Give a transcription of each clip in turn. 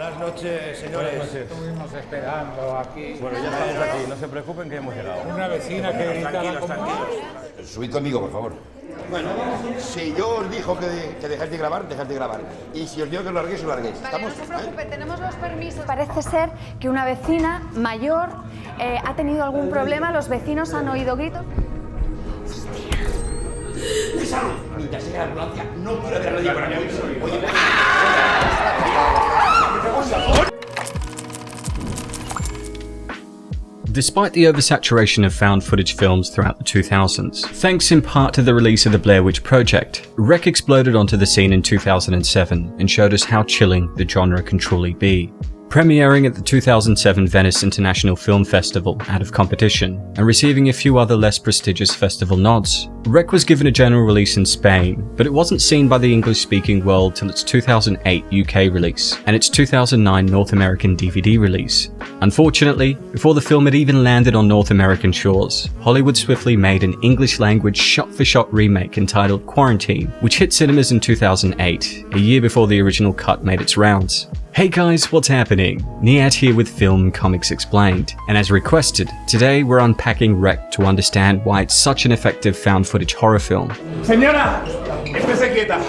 Buenas noches, señores. Buenas noches. Estuvimos esperando aquí. Bueno, ya estamos aquí, no se preocupen que hemos llegado. Una vecina que gritaba como... Subid conmigo, por favor. Bueno, si yo os dijo que dejáis de grabar, dejad de grabar. Y si os digo que os larguéis, os larguéis. Vale, ¿Estamos? no se preocupe, tenemos los permisos. Parece ser que una vecina mayor ha tenido algún problema, los vecinos han oído gritos. ¡Hostia! Mientras llega la ambulancia, no quiero ver a nadie por aquí. Oye, Despite the oversaturation of found footage films throughout the 2000s, thanks in part to the release of the Blair Witch Project, REC exploded onto the scene in 2007 and showed us how chilling the genre can truly be. Premiering at the 2007 Venice International Film Festival out of competition, and receiving a few other less prestigious festival nods, REC was given a general release in Spain, but it wasn't seen by the English-speaking world till its 2008 UK release, and its 2009 North American DVD release. Unfortunately, before the film had even landed on North American shores, Hollywood swiftly made an English-language shot-for-shot remake entitled Quarantine, which hit cinemas in 2008, a year before the original cut made its rounds. Hey guys, what's happening? Niyat here with Film Comics Explained, and as requested, today we're unpacking REC to understand why it's such an effective found footage horror film. Señora, estése quieta.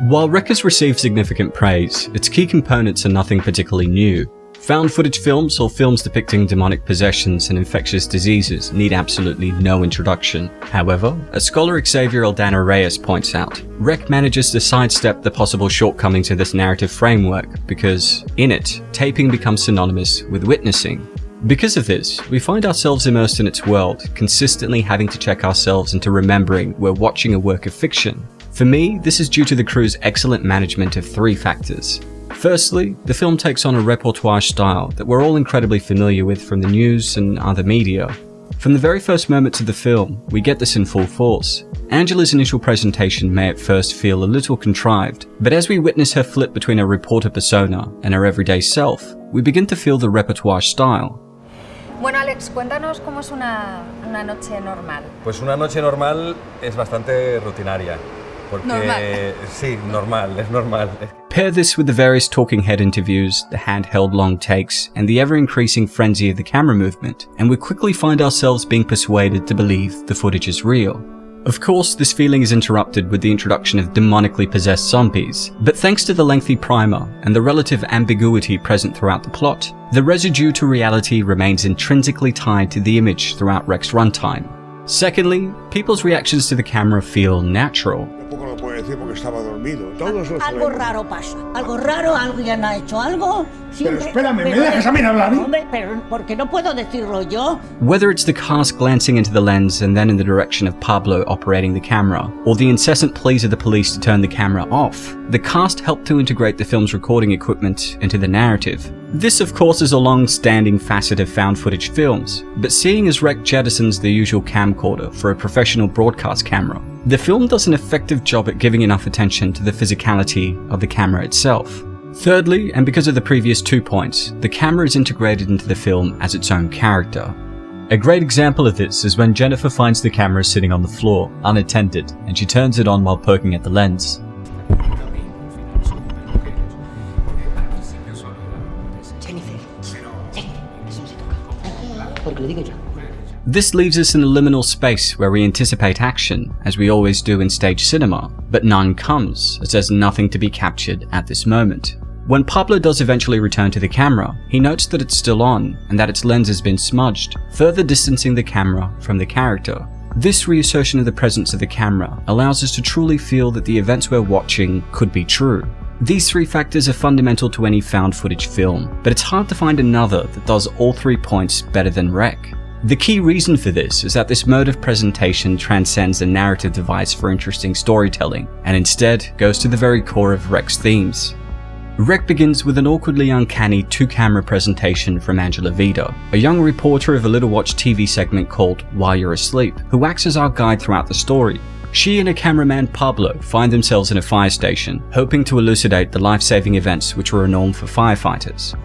While REC has received significant praise, its key components are nothing particularly new. Found footage films or films depicting demonic possessions and infectious diseases need absolutely no introduction. However, as scholar Xavier Aldana Reyes points out, REC manages to sidestep the possible shortcomings of this narrative framework because, in it, taping becomes synonymous with witnessing. Because of this, we find ourselves immersed in its world, consistently having to check ourselves into remembering we're watching a work of fiction. For me, this is due to the crew's excellent management of three factors. Firstly, the film takes on a repertoire style that we're all incredibly familiar with from the news and other media. From the very first moments of the film, we get this in full force. Angela's initial presentation may at first feel a little contrived, but as we witness her flip between her reporter persona and her everyday self, we begin to feel the repertoire style. Bueno, Alex, cuéntanos cómo es una noche normal. Pues una noche normal es bastante rutinaria. Porque, normal. Sí, normal, es normal. Pair this with the various talking head interviews, the handheld long takes, and the ever-increasing frenzy of the camera movement, and we quickly find ourselves being persuaded to believe the footage is real. Of course, this feeling is interrupted with the introduction of demonically possessed zombies, but thanks to the lengthy primer and the relative ambiguity present throughout the plot, the residue to reality remains intrinsically tied to the image throughout REC's runtime. Secondly, people's reactions to the camera feel natural. Algo raro pasa. Algo raro, alguien ha hecho algo. Pero espérame, ¿me dejas a mí hablar? Hombre, pero ¿por qué no puedo decirlo yo? Whether it's the cast glancing into the lens and then in the direction of Pablo operating the camera, or the incessant pleas of the police to turn the camera off, the cast helped to integrate the film's recording equipment into the narrative. This, of course, is a long-standing facet of found footage films, but seeing as REC jettisons the usual camcorder for a professional broadcast camera, the film does an effective job at giving enough attention to the physicality of the camera itself. Thirdly, and because of the previous 2 points, the camera is integrated into the film as its own character. A great example of this is when Jennifer finds the camera sitting on the floor, unattended, and she turns it on while poking at the lens. This leaves us in a liminal space where we anticipate action, as we always do in stage cinema, but none comes, as there's nothing to be captured at this moment. When Pablo does eventually return to the camera, he notes that it's still on, and that its lens has been smudged, further distancing the camera from the character. This reassertion of the presence of the camera allows us to truly feel that the events we're watching could be true. These three factors are fundamental to any found footage film, but it's hard to find another that does all 3 points better than REC. The key reason for this is that this mode of presentation transcends a narrative device for interesting storytelling, and instead goes to the very core of REC's themes. REC begins with an awkwardly uncanny 2-camera presentation from Angela Vida, a young reporter of a little-watched TV segment called While You're Asleep, who acts as our guide throughout the story. She and her cameraman Pablo find themselves in a fire station, hoping to elucidate the life-saving events which were a norm for firefighters.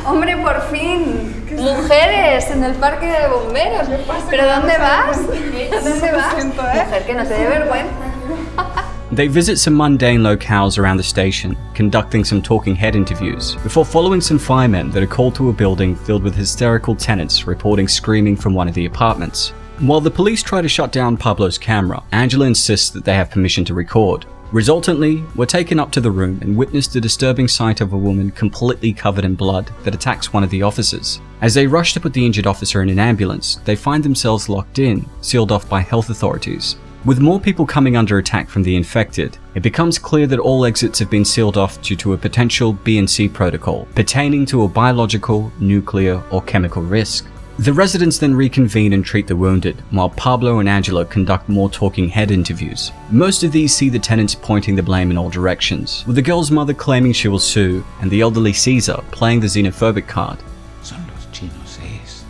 Hombre, por fin. ¿Qué Mujeres en el parque de bomberos. ¿Pero dónde vas? ¿Dónde vas? Mujer, que no te dé vergüenza. They visit some mundane locales around the station, conducting some talking head interviews, before following some firemen that are called to a building filled with hysterical tenants reporting screaming from one of the apartments. While the police try to shut down Pablo's camera, Angela insists that they have permission to record. Resultantly, we're taken up to the room and witness the disturbing sight of a woman completely covered in blood that attacks one of the officers. As they rush to put the injured officer in an ambulance, they find themselves locked in, sealed off by health authorities. With more people coming under attack from the infected, it becomes clear that all exits have been sealed off due to a potential B&C protocol pertaining to a biological, nuclear, or chemical risk. The residents then reconvene and treat the wounded, while Pablo and Angela conduct more talking head interviews. Most of these see the tenants pointing the blame in all directions, with the girl's mother claiming she will sue, and the elderly Caesar playing the xenophobic card. Son los chinos estos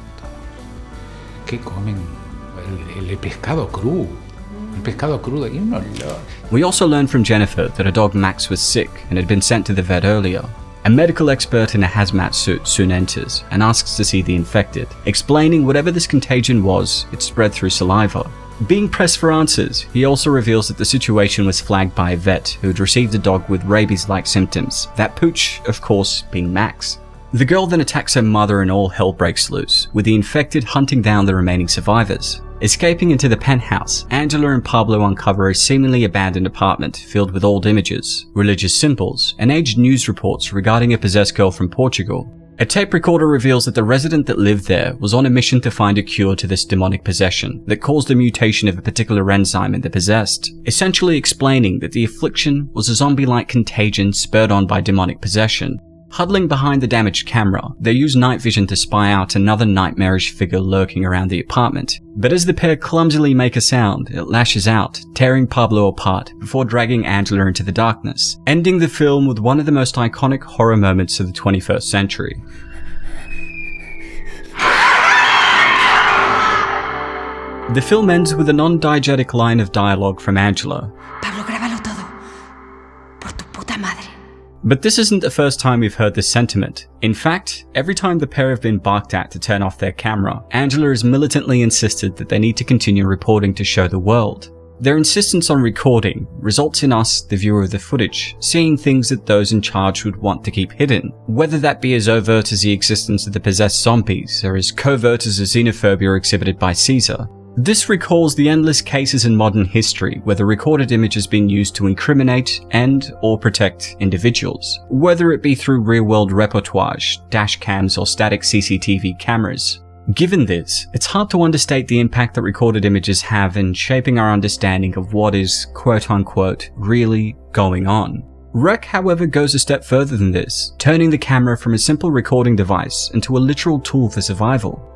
que comen el pescado crudo. El pescado crudo y un olor. We also learn from Jennifer that her dog Max was sick and had been sent to the vet earlier. A medical expert in a hazmat suit soon enters and asks to see the infected, explaining whatever this contagion was, it spread through saliva. Being pressed for answers, he also reveals that the situation was flagged by a vet who had received a dog with rabies-like symptoms, that pooch, of course, being Max. The girl then attacks her mother and all hell breaks loose, with the infected hunting down the remaining survivors. Escaping into the penthouse, Angela and Pablo uncover a seemingly abandoned apartment filled with old images, religious symbols, and aged news reports regarding a possessed girl from Portugal. A tape recorder reveals that the resident that lived there was on a mission to find a cure to this demonic possession that caused a mutation of a particular enzyme in the possessed, essentially explaining that the affliction was a zombie-like contagion spurred on by demonic possession. Huddling behind the damaged camera, they use night vision to spy out another nightmarish figure lurking around the apartment. But as the pair clumsily make a sound, it lashes out, tearing Pablo apart before dragging Angela into the darkness, ending the film with one of the most iconic horror moments of the 21st century. The film ends with a non-diegetic line of dialogue from Angela. Pablo, grábalo todo. Por tu puta madre. But this isn't the first time we've heard this sentiment. In fact, every time the pair have been barked at to turn off their camera, Angela has militantly insisted that they need to continue reporting to show the world. Their insistence on recording results in us, the viewer of the footage, seeing things that those in charge would want to keep hidden, whether that be as overt as the existence of the possessed zombies, or as covert as the xenophobia exhibited by Caesar. This recalls the endless cases in modern history where the recorded image has been used to incriminate and/or protect individuals, whether it be through real-world reportage, dash cams, or static CCTV cameras. Given this, it's hard to understate the impact that recorded images have in shaping our understanding of what is, quote-unquote, really going on. Rec, however, goes a step further than this, turning the camera from a simple recording device into a literal tool for survival.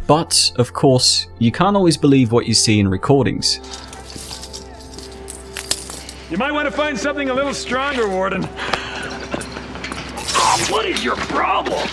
But, of course, you can't always believe what you see in recordings. You might want to find something a little stronger, Warden. What is your problem?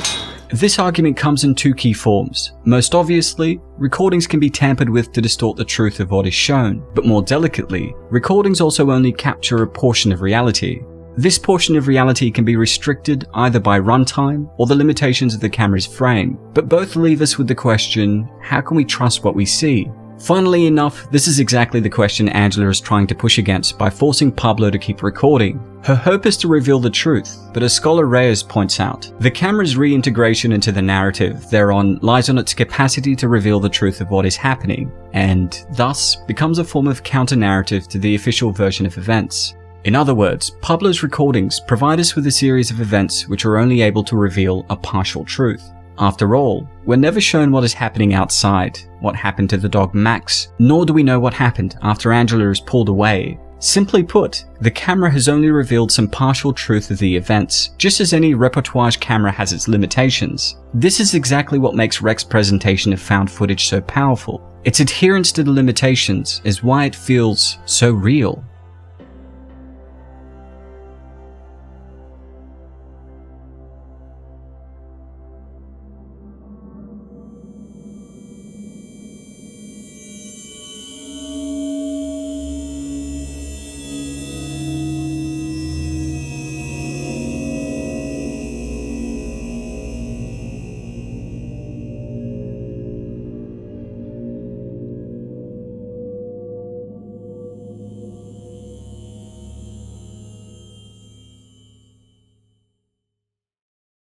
This argument comes in two key forms. Most obviously, recordings can be tampered with to distort the truth of what is shown, but more delicately, recordings also only capture a portion of reality. This portion of reality can be restricted either by runtime or the limitations of the camera's frame, but both leave us with the question, how can we trust what we see? Funnily enough, this is exactly the question Angela is trying to push against by forcing Pablo to keep recording. Her hope is to reveal the truth, but as scholar Reyes points out, the camera's reintegration into the narrative thereon lies on its capacity to reveal the truth of what is happening, and thus becomes a form of counter-narrative to the official version of events. In other words, Pablo's recordings provide us with a series of events which are only able to reveal a partial truth. After all, we're never shown what is happening outside, what happened to the dog Max, nor do we know what happened after Angela is pulled away. Simply put, the camera has only revealed some partial truth of the events, just as any reportage camera has its limitations. This is exactly what makes Rec's presentation of found footage so powerful. Its adherence to the limitations is why it feels so real.